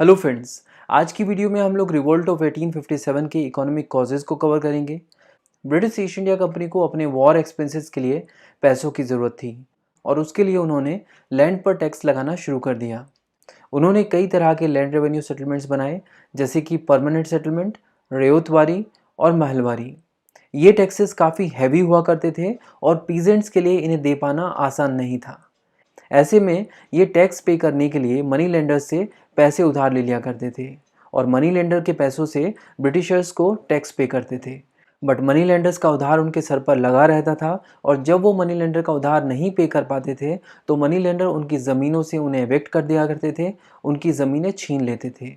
Hello friends. आज की video में हम लोग रिवोल्ट ऑफ 1857 के इकोनॉमिक कॉजेज़ को कवर करेंगे। ब्रिटिश ईस्ट इंडिया कंपनी को अपने वॉर एक्सपेंसेस के लिए पैसों की ज़रूरत थी और उसके लिए उन्होंने लैंड पर टैक्स लगाना शुरू कर दिया। उन्होंने कई तरह के लैंड रेवेन्यू सेटलमेंट्स बनाए, जैसे कि परमानेंट सेटलमेंट, रेयतवारी और महलवारी। ये टैक्सेस काफ़ी हैवी हुआ करते थे और पीजेंट्स के लिए इन्हें दे पाना आसान नहीं था। ऐसे में ये टैक्स पे करने के लिए मनी लेंडर्स से पैसे उधार ले लिया करते थे और मनी लेंडर के पैसों से ब्रिटिशर्स को टैक्स पे करते थे। बट मनी लेंडर्स का उधार उनके सर पर लगा रहता था और जब वो मनी लेंडर का उधार नहीं पे कर पाते थे तो मनी लेंडर उनकी ज़मीनों से उन्हें एविक्ट कर दिया करते थे, उनकी ज़मीनें छीन लेते थे।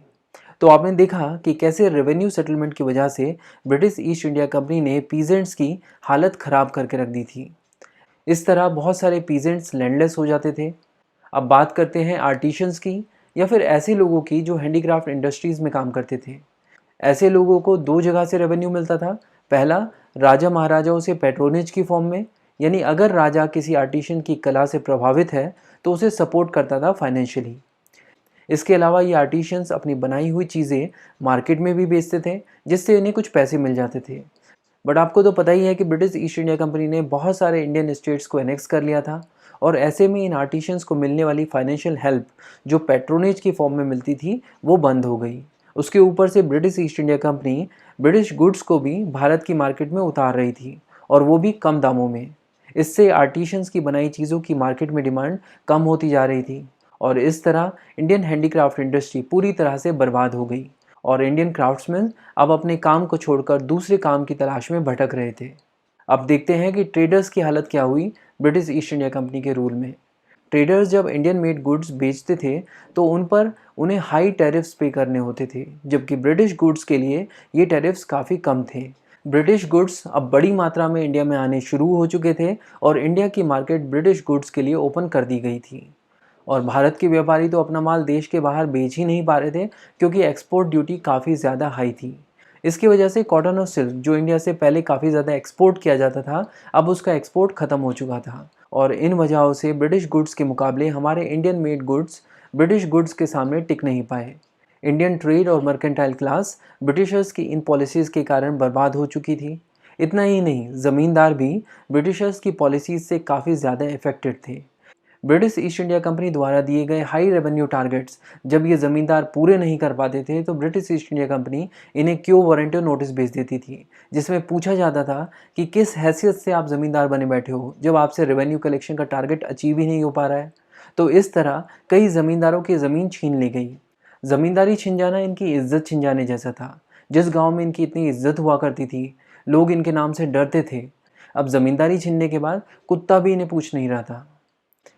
तो आपने देखा कि कैसे रेवेन्यू सेटलमेंट की वजह से ब्रिटिश ईस्ट इंडिया कंपनी ने पीजेंट्स की हालत ख़राब करके रख दी थी। इस तरह बहुत सारे पीजेंट्स लैंडलेस हो जाते थे। अब बात करते हैं आर्टिशंस की, या फिर ऐसे लोगों की जो हैंडीक्राफ्ट इंडस्ट्रीज़ में काम करते थे। ऐसे लोगों को दो जगह से रेवेन्यू मिलता था। पहला, राजा महाराजाओं से पैट्रोनेज की फॉर्म में, यानी अगर राजा किसी आर्टिशन की कला से प्रभावित है तो उसे सपोर्ट करता था फाइनेंशियली। इसके अलावा ये आर्टिशंस अपनी बनाई हुई चीज़ें मार्केट में भी बेचते थे, जिससे इन्हें कुछ पैसे मिल जाते थे। बट आपको तो पता ही है कि ब्रिटिश ईस्ट इंडिया कंपनी ने बहुत सारे इंडियन स्टेट्स को एनेक्स कर लिया था और ऐसे में इन आर्टिशंस को मिलने वाली फाइनेंशियल हेल्प जो पैट्रोनेज की फॉर्म में मिलती थी वो बंद हो गई। उसके ऊपर से British east India company British goods को भी भारत की मार्केट में उतार रही थी, और वो भी कम दामों में। इससे आर्टिशंस की बनाई चीज़ों की मार्केट में डिमांड कम होती जा रही थी और इस तरह इंडियन हैंडीक्राफ्ट इंडस्ट्री पूरी तरह से बर्बाद हो गई और इंडियन क्राफ्ट्समैन अब अपने काम को छोड़कर दूसरे काम की तलाश में भटक रहे थे। अब देखते हैं कि ट्रेडर्स की हालत क्या हुई ब्रिटिश ईस्ट इंडिया कंपनी के रूल में। ट्रेडर्स जब इंडियन मेड गुड्स बेचते थे तो उन पर उन्हें हाई टैरिफ्स पे करने होते थे, जबकि ब्रिटिश गुड्स के लिए ये टैरिफ्स काफ़ी कम थे। ब्रिटिश गुड्स अब बड़ी मात्रा में इंडिया में आने शुरू हो चुके थे और इंडिया की मार्केट ब्रिटिश गुड्स के लिए ओपन कर दी गई थी। और भारत के व्यापारी तो अपना माल देश के बाहर बेच ही नहीं पा रहे थे, क्योंकि एक्सपोर्ट ड्यूटी काफ़ी ज़्यादा हाई थी। इसकी वजह से कॉटन और सिल्क जो इंडिया से पहले काफ़ी ज़्यादा एक्सपोर्ट किया जाता था, अब उसका एक्सपोर्ट ख़त्म हो चुका था और इन वजहों से ब्रिटिश गुड्स के मुकाबले हमारे Indian made goods British goods के सामने टिक नहीं पाए। इंडियन ट्रेड और मर्केंटाइल क्लास ब्रिटिशर्स की इन पॉलिसीज़ के कारण बर्बाद हो चुकी थी। इतना ही नहीं, ज़मींदार भी ब्रिटिशर्स की पॉलिसीज़ से काफ़ी ज़्यादा इफेक्टेड थे। ब्रिटिश ईस्ट इंडिया कंपनी द्वारा दिए गए हाई रेवेन्यू टारगेट्स जब ये ज़मींदार पूरे नहीं कर पाते थे तो ब्रिटिश ईस्ट इंडिया कंपनी इन्हें क्यों वारंटी नोटिस भेज देती थी, जिसमें पूछा जाता था कि किस हैसियत से आप ज़मींदार बने बैठे हो जब आपसे रेवेन्यू कलेक्शन का टारगेट अचीव ही नहीं हो पा रहा है। तो इस तरह कई ज़मींदारों की ज़मीन छीन ली गई। ज़मींदारी छिन जाना इनकी इज्जत छिन जाने जैसा था। जिस गाँव में इनकी इतनी इज्जत हुआ करती थी, लोग इनके नाम से डरते थे, अब ज़मींदारी छीनने के बाद कुत्ता भी इन्हें पूछ नहीं रहा था।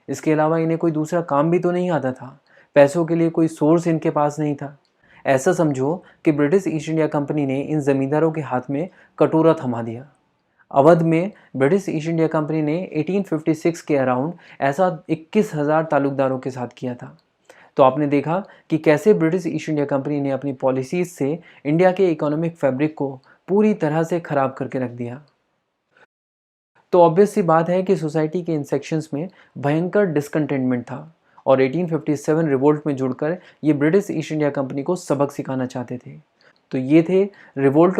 इसके अलावा इन्हें कोई दूसरा काम भी तो नहीं आता था, पैसों के लिए कोई सोर्स इनके पास नहीं था। ऐसा समझो कि ब्रिटिश ईस्ट इंडिया कंपनी ने इन ज़मींदारों के हाथ में कटोरा थमा दिया। अवध में ब्रिटिश ईस्ट इंडिया कंपनी ने 1856 के अराउंड ऐसा 21,000 ताल्लुकदारों के साथ किया था। तो आपने देखा कि कैसे ब्रिटिश ईस्ट इंडिया कंपनी ने अपनी पॉलिसीज़ से इंडिया के इकोनॉमिक फैब्रिक को पूरी तरह से ख़राब करके रख दिया। तो ऑब्वियस सी बात है कि सोसाइटी के इन सेक्शंस में भयंकर डिसकंटेंटमेंट था और 1857 रिवोल्ट में जुड़कर ये ब्रिटिश ईस्ट इंडिया कंपनी को सबक सिखाना चाहते थे। तो ये थे रिवोल्ट ऑफ